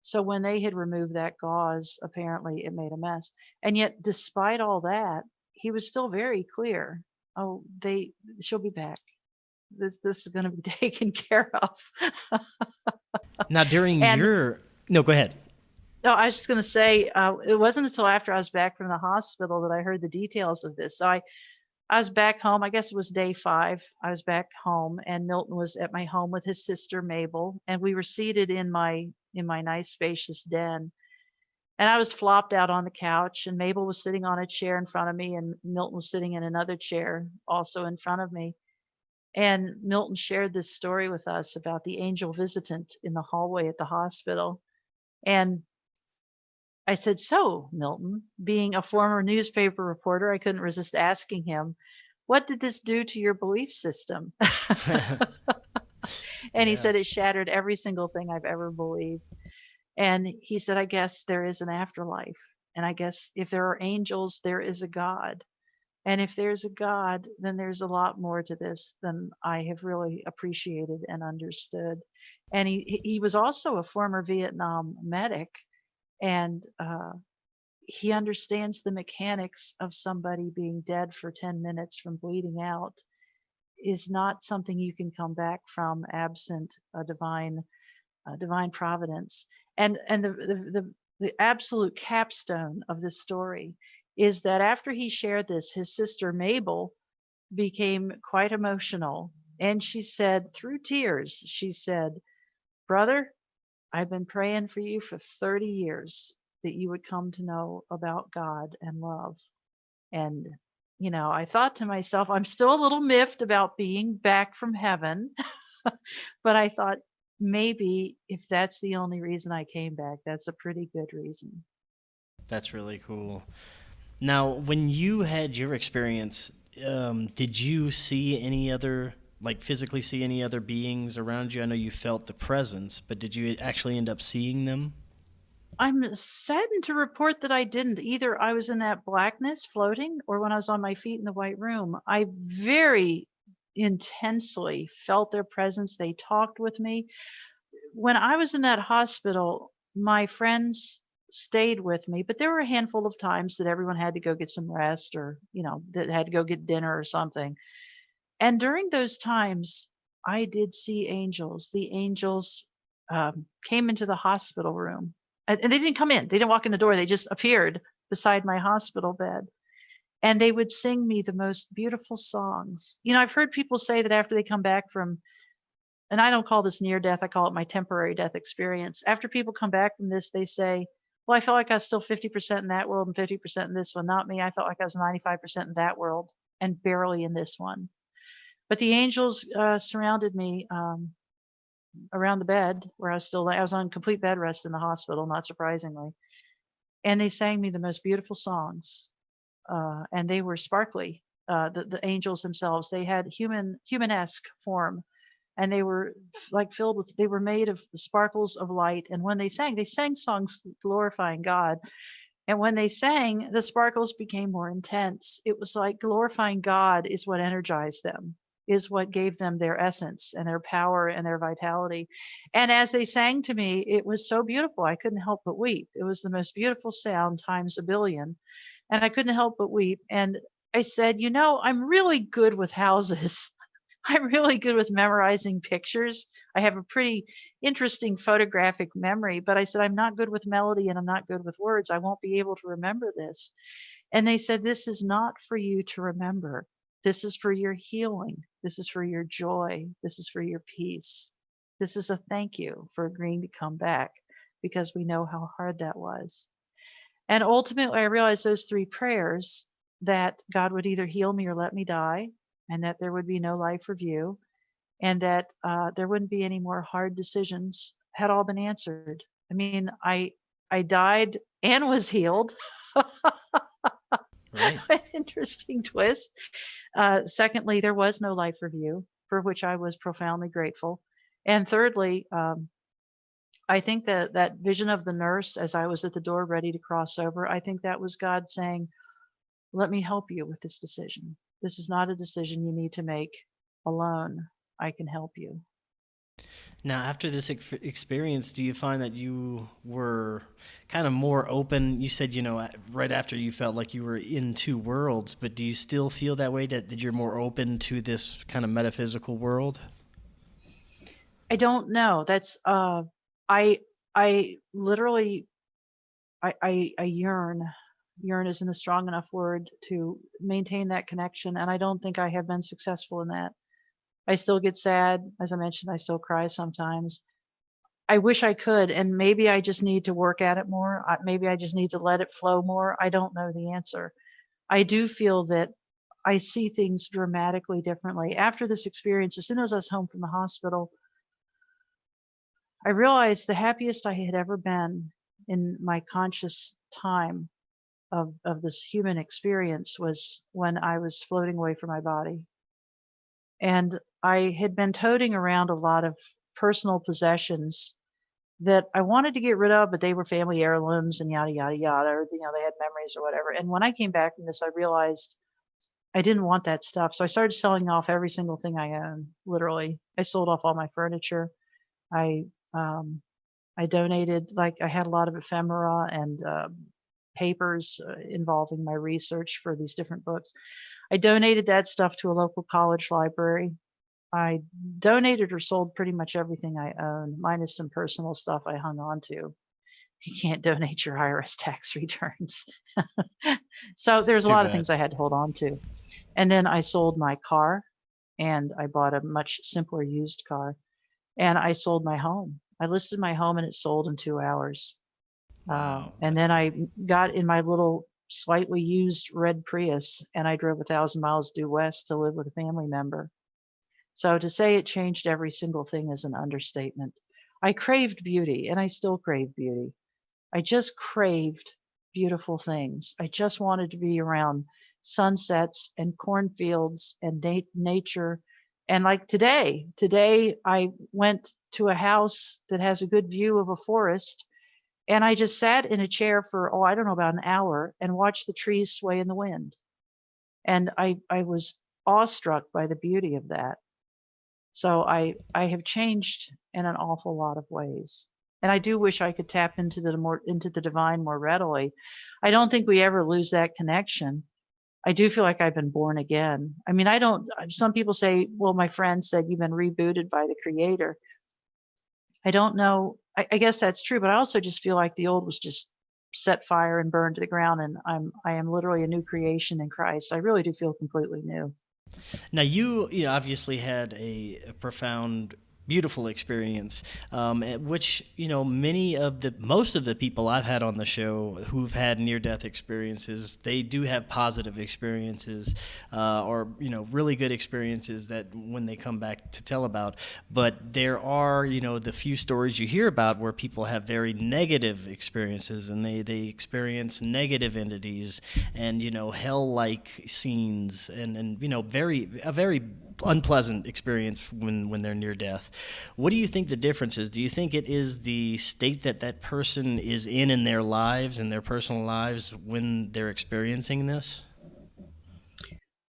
So when they had removed that gauze, apparently it made a mess. And yet, despite all that, he was still very clear. Oh, she'll be back. This is going to be taken care of. Now, during And no, go ahead. no, I was just going to say, it wasn't until after I was back from the hospital that I heard the details of this. So I was back home. I guess it was day 5. I was back home, and Milton was at my home with his sister Mabel, and we were seated in my nice spacious den. And I was flopped out on the couch, and Mabel was sitting on a chair in front of me, and Milton was sitting in another chair also in front of me. And Milton shared this story with us about the angel visitant in the hallway at the hospital. And I said, "So, Milton, being a former newspaper reporter, I couldn't resist asking him, what did this do to your belief system?" And he Yeah. said, "It shattered every single thing I've ever believed." And he said, "I guess there is an afterlife. And I guess if there are angels, there is a God. And if there's a God, then there's a lot more to this than I have really appreciated and understood." And he was also a former Vietnam medic, and he understands the mechanics of somebody being dead for 10 minutes from bleeding out is not something you can come back from absent a divine providence. And the absolute capstone of this story is that after he shared this, his sister Mabel became quite emotional. And she said, through tears, she said, "Brother, I've been praying for you for 30 years that you would come to know about God and love." And, I thought to myself, I'm still a little miffed about being back from heaven. But I thought, maybe if that's the only reason I came back, that's a pretty good reason. That's really cool. Now, when you had your experience, did you see any other, like physically see any other beings around you? I know you felt the presence, but did you actually end up seeing them? I'm saddened to report that I didn't. Either I was in that blackness floating, or when I was on my feet in the white room, I very intensely felt their presence. They talked with me. When I was in that hospital, my friends stayed with me, but there were a handful of times that everyone had to go get some rest, or, that had to go get dinner or something. And during those times, I did see angels. The angels came into the hospital room, and they didn't come in. They didn't walk in the door. They just appeared beside my hospital bed. And they would sing me the most beautiful songs. I've heard people say that after they come back from, and I don't call this near death, I call it my temporary death experience. After people come back from this, they say, "Well, I felt like I was still 50% in that world and 50% in this one." Not me. I felt like I was 95% in that world and barely in this one. But the angels surrounded me around the bed where I was on complete bed rest in the hospital, not surprisingly. And they sang me the most beautiful songs, and they were sparkly. The angels themselves, they had humanesque form, and they were like filled with. They were made of sparkles of light. And when they sang songs glorifying God. And when they sang, the sparkles became more intense. It was like glorifying God is what energized them, is what gave them their essence and their power and their vitality. And as they sang to me, it was so beautiful. I couldn't help but weep. It was the most beautiful sound times a billion. And I couldn't help but weep. And I said, I'm really good with houses. I'm really good with memorizing pictures. I have a pretty interesting photographic memory, but I said, I'm not good with melody and I'm not good with words. I won't be able to remember this. And they said, "This is not for you to remember. This is for your healing. This is for your joy. This is for your peace. This is a thank you for agreeing to come back, because we know how hard that was." And ultimately, I realized those three prayers, that God would either heal me or let me die, and that there would be no life review, and that there wouldn't be any more hard decisions, had all been answered. I mean, I died and was healed. Right. An interesting twist. Secondly, there was no life review, for which I was profoundly grateful. And thirdly, I think that that vision of the nurse as I was at the door ready to cross over, I think that was God saying, "Let me help you with this decision. This is not a decision you need to make alone. I can help you." Now, after this experience, do you find that you were kind of more open? You said, right after you felt like you were in two worlds, but do you still feel that way, that you're more open to this kind of metaphysical world? I don't know. That's I literally I yearn. Yearn isn't a strong enough word to maintain that connection, and I don't think I have been successful in that. I still get sad, as I mentioned, I still cry sometimes. I wish I could, and maybe I just need to work at it more. Maybe I just need to let it flow more. I don't know the answer. I do feel that I see things dramatically differently. After this experience, as soon as I was home from the hospital, I realized the happiest I had ever been in my conscious time of this human experience was when I was floating away from my body. And I had been toting around a lot of personal possessions that I wanted to get rid of, but they were family heirlooms and yada, yada, yada, or, they had memories or whatever. And when I came back from this, I realized I didn't want that stuff. So I started selling off every single thing I own, literally. I sold off all my furniture. I, um, I donated, like, I had a lot of ephemera and papers involving my research for these different books. I donated that stuff to a local college library. I donated or sold pretty much everything I own, minus some personal stuff I hung on to. You can't donate your IRS tax returns. So It's there's a too lot of bad. things I had to hold on to. And then I sold my car and I bought a much simpler used car. And I sold my home. I listed my home and it sold in 2 hours. Wow, And that's then great. I got in my little slightly used red Prius and I drove 1,000 miles due west to live with a family member. So to say it changed every single thing is an understatement. I craved beauty and I still crave beauty. I just craved beautiful things. I just wanted to be around sunsets and cornfields and nature. And like today I went to a house that has a good view of a forest and I just sat in a chair for, I don't know, about an hour and watched the trees sway in the wind. And I was awestruck by the beauty of that. So I have changed in an awful lot of ways. And I do wish I could tap into the divine more readily. I don't think we ever lose that connection. I do feel like I've been born again. I mean, I don't some people say, well, my friend said you've been rebooted by the creator. I don't know. I guess that's true, but I also just feel like the old was just set fire and burned to the ground and I am literally a new creation in Christ. I really do feel completely new. Now, you obviously had a profound, beautiful experience, at which most of the people I've had on the show who've had near-death experiences, they do have positive experiences, or really good experiences that when they come back to tell about. But there are the few stories you hear about where people have very negative experiences and they experience negative entities and hell-like scenes and a very unpleasant experience when they're near death. What do you think the difference is? Do you think it is the state that person is in their lives, in their personal lives, when they're experiencing this?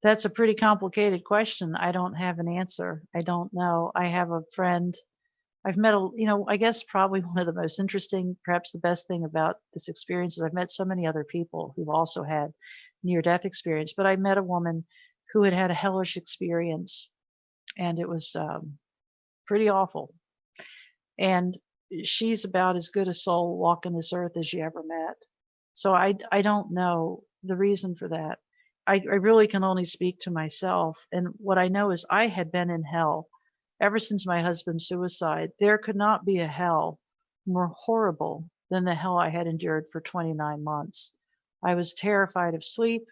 That's a pretty complicated question. I don't have an answer. I don't know. I have a friend. I've met I guess probably one of the most interesting, perhaps the best thing about this experience is I've met so many other people who've also had near death experience. But I met a woman who had had a hellish experience and it was pretty awful. And she's about as good a soul walking this earth as you ever met. So I don't know the reason for that. I really can only speak to myself. And what I know is I had been in hell ever since my husband's suicide. There could not be a hell more horrible than the hell I had endured for 29 months. I was terrified of sleep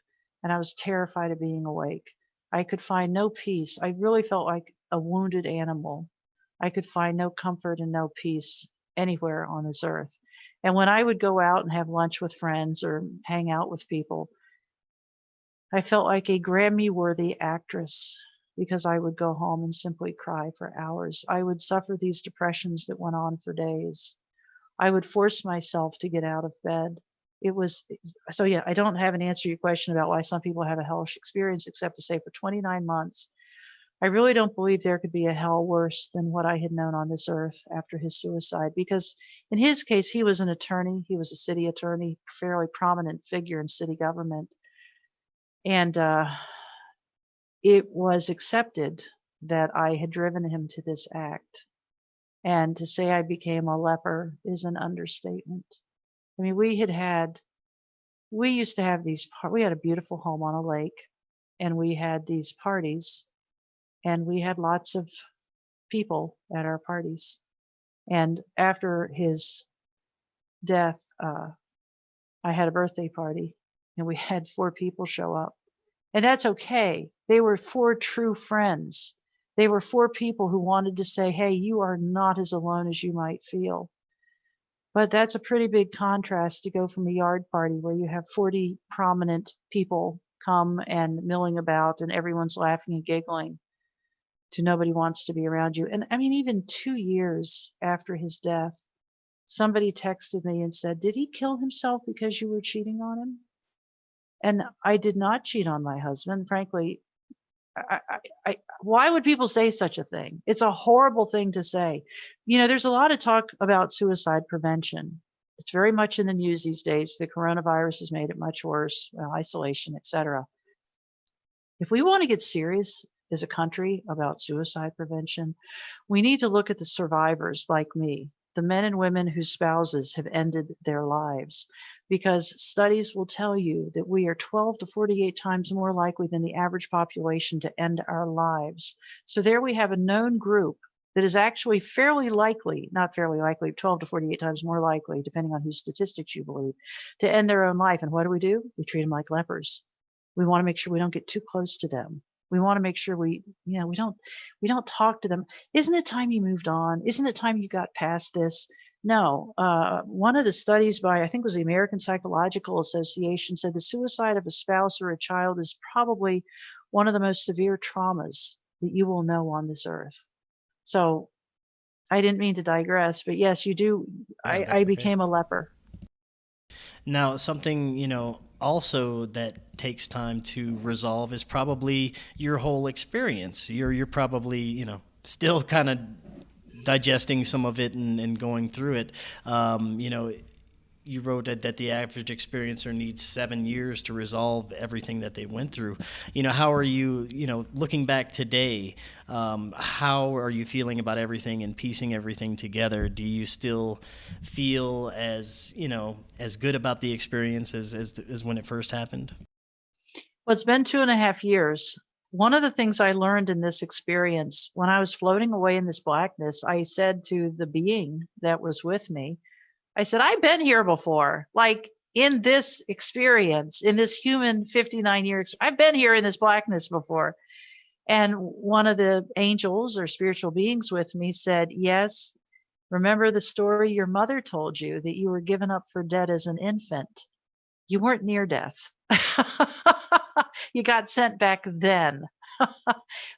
and I was terrified of being awake. I could find no peace. I really felt like a wounded animal. I could find no comfort and no peace anywhere on this earth. And when I would go out and have lunch with friends or hang out with people, I felt like a Grammy-worthy actress because I would go home and simply cry for hours. I would suffer these depressions that went on for days. I would force myself to get out of bed. It was so yeah, I don't have an answer to your question about why some people have a hellish experience except to say for 29 months I really don't believe there could be a hell worse than what I had known on this earth after his suicide. Because in his case, he was an attorney. He was a city attorney, fairly prominent figure in city government. And it was accepted that I had driven him to this act. And to say I became a leper is an understatement. I mean, we used to have we had a beautiful home on a lake, and we had these parties, and we had lots of people at our parties. And after his death, I had a birthday party and we had 4 people show up. And that's okay. They were 4 true friends. They were 4 people who wanted to say, hey, you are not as alone as you might feel. But that's a pretty big contrast to go from a yard party where you have 40 prominent people come and milling about and everyone's laughing and giggling to nobody wants to be around you. And I mean, even 2 years after his death, somebody texted me and said, "Did he kill himself because you were cheating on him?" And I did not cheat on my husband. Frankly, why would people say such a thing? It's a horrible thing to say. There's a lot of talk about suicide prevention. It's very much in the news these days. The coronavirus has made it much worse, isolation, etc. If we want to get serious as a country about suicide prevention, we need to look at the survivors like me, the men and women whose spouses have ended their lives, because studies will tell you that we are 12 to 48 times more likely than the average population to end our lives. So there we have a known group that is actually fairly likely, not fairly likely, 12 to 48 times more likely, depending on whose statistics you believe, to end their own life. And what do? We treat them like lepers. We want to make sure we don't get too close to them. We want to make sure we don't talk to them. Isn't it time you moved on? Isn't it time you got past this? No. One of the studies by, I think it was the American Psychological Association, said the suicide of a spouse or a child is probably one of the most severe traumas that you will know on this earth. So I didn't mean to digress, but yes, you do. No, I that's okay. became a leper. Now, something, also that takes time to resolve is probably your whole experience. You're probably, still kind of digesting some of it and going through it. You wrote that the average experiencer needs 7 years to resolve everything that they went through. How are you, looking back today, how are you feeling about everything and piecing everything together? Do you still feel as good about the experience as when it first happened? Well, it's been 2.5 years. One of the things I learned in this experience, when I was floating away in this blackness, I said to the being that was with me, I said, "I've been here before. Like in this experience, in this human 59 years, I've been here in this blackness before." And one of the angels or spiritual beings with me said, "Yes, remember the story your mother told you that you were given up for dead as an infant? You weren't near death. You got sent back then."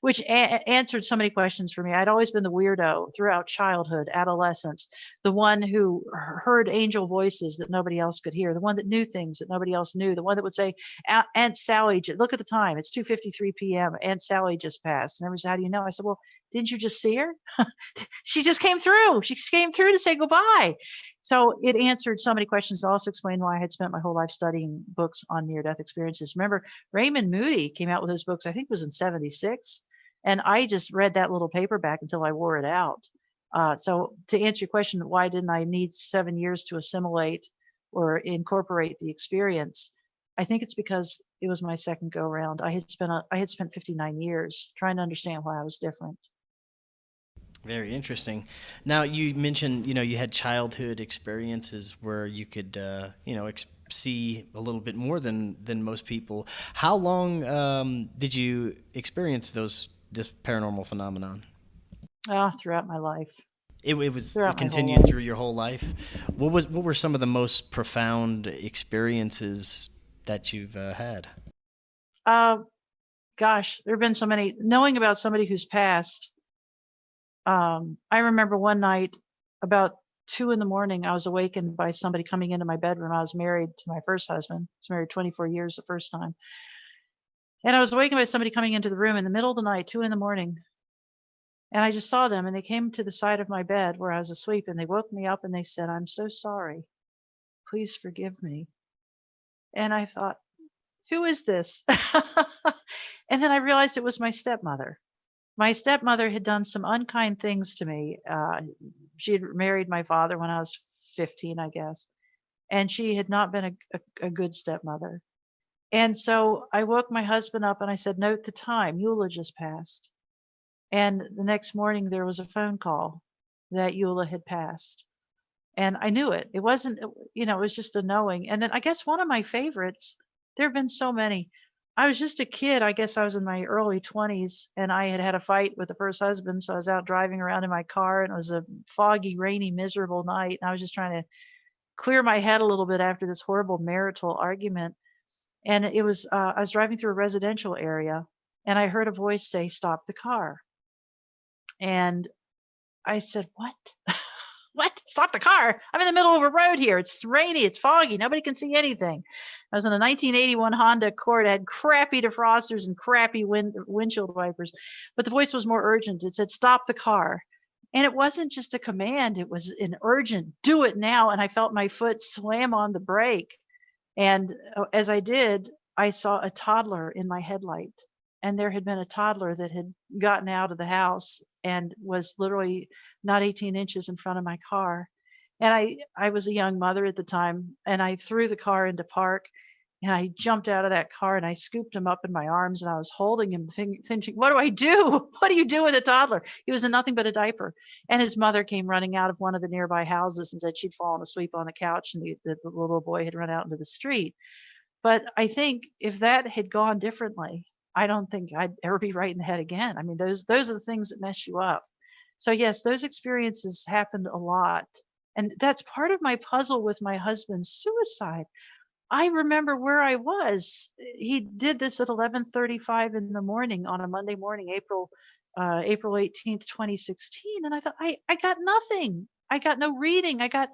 Which answered so many questions for me. I'd always been the weirdo throughout childhood, adolescence, the one who heard angel voices that nobody else could hear, the one that knew things that nobody else knew, the one that would say, "Aunt Sally, look at the time. It's 2:53 p.m. Aunt Sally just passed." And everybody said, "How do you know?" I said, "Well, didn't you just see her? She just came through. She came through to say goodbye." So it answered so many questions. It also explained why I had spent my whole life studying books on near-death experiences. Remember, Raymond Moody came out with those books, I think it was in 76. And I just read that little paperback until I wore it out. So to answer your question, why didn't I need 7 years to assimilate or incorporate the experience? I think it's because it was my second go around. I had spent 59 years trying to understand why I was different. Very interesting. Now, you mentioned, you had childhood experiences where you could, see a little bit more than most people. How long did you experience this paranormal phenomenon? Throughout my life, It throughout my whole continued life. through your whole life. What were some of the most profound experiences that you've had? Uh, Gosh, there have been so many. Knowing about somebody who's passed, I remember one night about 2 in the morning, I was awakened by somebody coming into my bedroom. I was married to my first husband. I was married 24 years the first time. And I was awakened by somebody coming into the room in the middle of the night, 2 in the morning. And I just saw them and they came to the side of my bed where I was asleep and they woke me up and they said, "I'm so sorry. Please forgive me." And I thought, who is this? And then I realized it was my stepmother. My stepmother had done some unkind things to me. She had married my father when I was 15, I guess, and she had not been a good stepmother. And so I woke my husband up and I said, "Note the time, Eula just passed." And the next morning there was a phone call that Eula had passed. And I knew it. It wasn't, it was just a knowing. And then I guess one of my favorites, there have been so many. I was just a kid. I guess I was in my early 20s, and I had had a fight with the first husband. So I was out driving around in my car, and it was a foggy, rainy, miserable night. And I was just trying to clear my head a little bit after this horrible marital argument. And it was, I was driving through a residential area, and I heard a voice say, "Stop the car." And I said, "What?" What? Stop the car. I'm in the middle of a road here. It's rainy. It's foggy. Nobody can see anything. I was in a 1981 Honda Accord. It had crappy defrosters and crappy windshield wipers. But the voice was more urgent. It said, "Stop the car." And it wasn't just a command. It was an urgent, "Do it now." And I felt my foot slam on the brake. And as I did, I saw a toddler in my headlight. And there had been a toddler that had gotten out of the house and was literally not 18 inches in front of my car. And I was a young mother at the time, and I threw the car into park, and I jumped out of that car and I scooped him up in my arms, and I was holding him, thinking, "What do I do? What do you do with a toddler?" He was in nothing but a diaper. And his mother came running out of one of the nearby houses and said she'd fallen asleep on the couch, and the little boy had run out into the street. But I think if that had gone differently, I don't think I'd ever be right in the head again. I mean, those are the things that mess you up. So yes, those experiences happened a lot. And that's part of my puzzle with my husband's suicide. I remember where I was. He did this at 11:35 in the morning on a Monday morning, April 18th, 2016, and I thought I got nothing. I got no reading. I got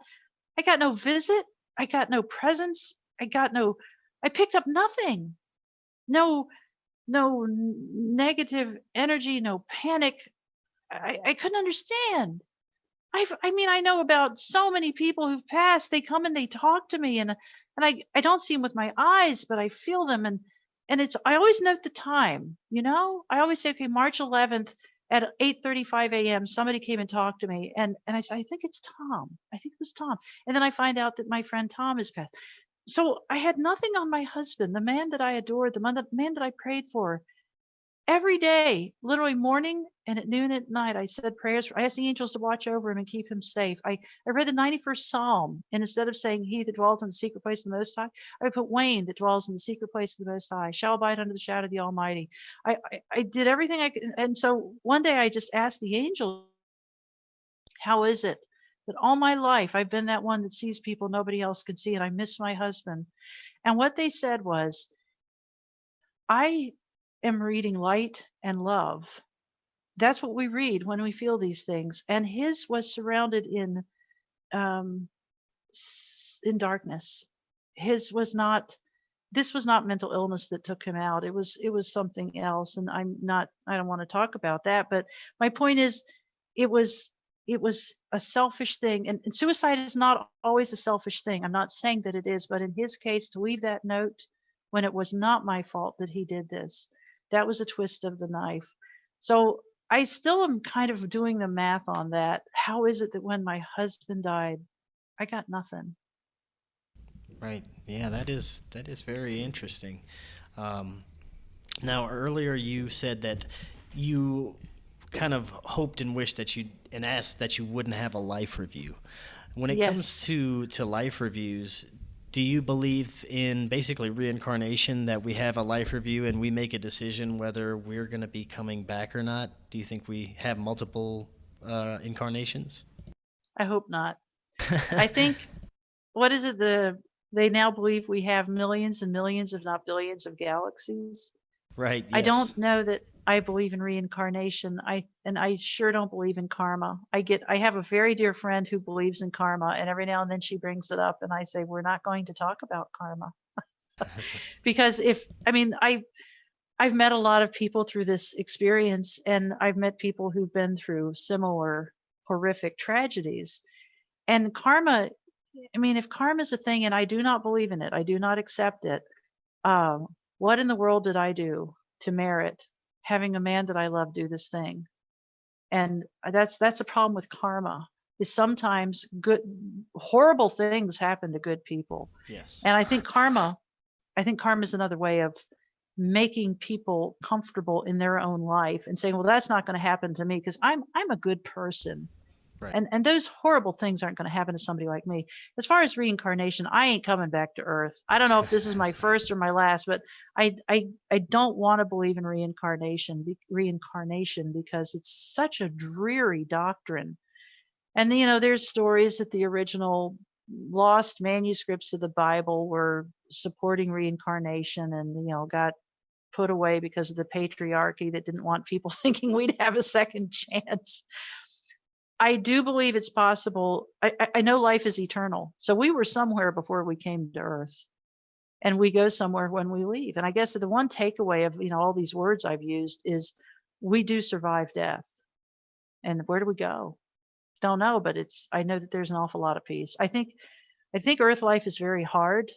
no visit. I got no presence. I picked up nothing. No negative energy, no panic. I couldn't understand. I mean, I know about so many people who've passed. They come and they talk to me, and I don't see them with my eyes, but I feel them, and it's I always note the time. I always say, okay, March 11th at 8:35 a.m. Somebody came and talked to me, and I say, I think it's Tom. I think it was Tom, and then I find out that my friend Tom has passed. So I had nothing on my husband, the man that I adored, man that I prayed for. Every day, literally morning and at noon at night, I said prayers. I asked the angels to watch over him and keep him safe. I read the 91st Psalm, and instead of saying, "He that dwells in the secret place of the Most High," I put, "Wayne that dwells in the secret place of the Most High shall abide under the shadow of the Almighty." I did everything I could. And so one day I just asked the angel, "How is it that all my life I've been that one that sees people nobody else can see, and I miss my husband?" And what they said was, "I am reading light and love." That's what we read when we feel these things. And his was surrounded um, in darkness. His was not. This was not mental illness that took him out. It was something else. And I don't want to talk about that. But my point is, it was it was a selfish thing. And suicide is not always a selfish thing. I'm not saying that it is, but in his case, to leave that note when it was not my fault that he did this, that was a twist of the knife. So I still am kind of doing the math on that. How is it that when my husband died, I got nothing? Right. Yeah, that is very interesting. Um, Now, earlier you said that you kind of hoped and wished that you and asked that you wouldn't have a life review. When it comes Yes, to life reviews, do you believe in basically reincarnation, that we have a life review and we make a decision whether we're going to be coming back or not? Do you think we have multiple incarnations? I hope not. I think, what is it? They now believe we have millions and millions, if not billions, of galaxies. Right, I yes. don't know that I believe in reincarnation. I sure don't believe in karma. I have a very dear friend who believes in karma, and every now and then she brings it up, and I say we're not going to talk about karma. Because if I mean I've met a lot of people through this experience, and I've met people who've been through similar horrific tragedies. And karma, I mean, if karma is a thing, and I do not believe in it, I do not accept it. What in the world did I do to merit having a man that I love do this thing? And that's a problem with karma. Is sometimes good, horrible things happen to good people. Yes. And I think karma is another way of making people comfortable in their own life and saying, well, that's not going to happen to me because I'm a good person. Right. And those horrible things aren't going to happen to somebody like me. As far as reincarnation, I ain't coming back to Earth. I don't know if this is my first or my last, but I don't want to believe in reincarnation because it's such a dreary doctrine. And there's stories that the original lost manuscripts of the Bible were supporting reincarnation and got put away because of the patriarchy that didn't want people thinking we'd have a second chance. I do believe it's possible. I know life is eternal. So we were somewhere before we came to Earth, and we go somewhere when we leave. And I guess the one takeaway of all these words I've used is we do survive death. And where do we go? Don't know, but I know that there's an awful lot of peace. I think Earth life is very hard,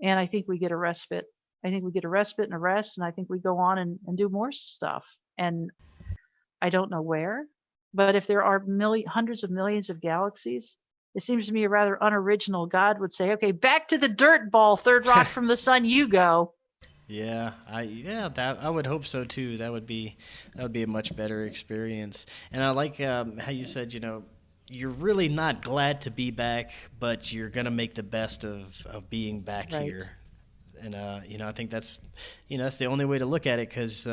and I think we get a respite. I think we get a respite and a rest, and I think we go on and do more stuff. And I don't know where. But if there are hundreds of millions of galaxies, it seems to me a rather unoriginal God would say, "Okay, back to the dirt ball, third rock from the sun, you go." Yeah, I would hope so too. That would be a much better experience. And I like how you said, you're really not glad to be back, but you're gonna make the best of being back Right. here. And I think that's that's the only way to look at it, because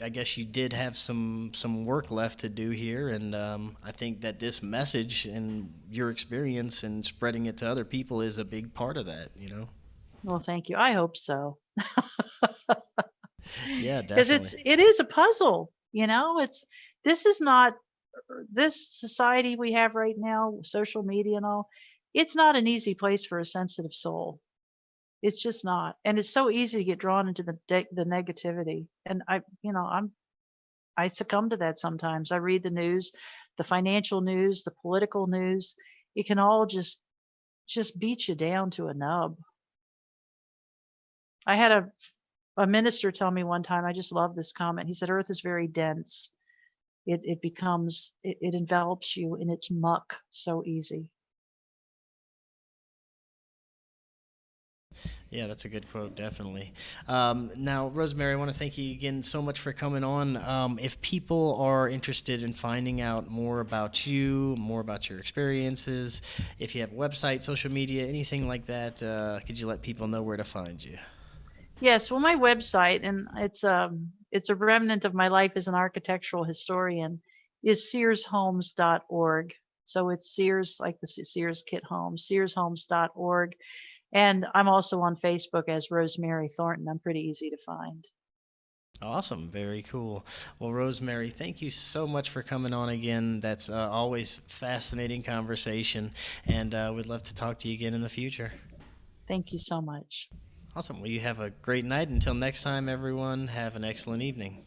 I guess you did have some work left to do here, and I think that this message and your experience and spreading it to other people is a big part of that. Well, thank you. I hope so. Yeah, Because definitely. it is a puzzle. This is not this society we have right now, social media and all. It's not an easy place for a sensitive soul. It's just not, and it's so easy to get drawn into the negativity. And I succumb to that sometimes. I read the news, the financial news, the political news. It can all just beat you down to a nub. I had a minister tell me one time, I just love this comment. He said, "Earth is very dense. It envelops you in its muck so easy." Yeah, that's a good quote, definitely. Now, Rosemary, I want to thank you again so much for coming on. If people are interested in finding out more about you, more about your experiences, if you have a website, social media, anything like that, could you let people know where to find you? Yes, well, my website, and it's a remnant of my life as an architectural historian, is searshomes.org. So it's Sears, like the Sears kit home, searshomes.org. And I'm also on Facebook as Rosemary Thornton. I'm pretty easy to find. Awesome. Very cool. Well, Rosemary, thank you so much for coming on again. That's always fascinating conversation, and we'd love to talk to you again in the future. Thank you so much. Awesome. Well, you have a great night. Until next time, everyone, have an excellent evening.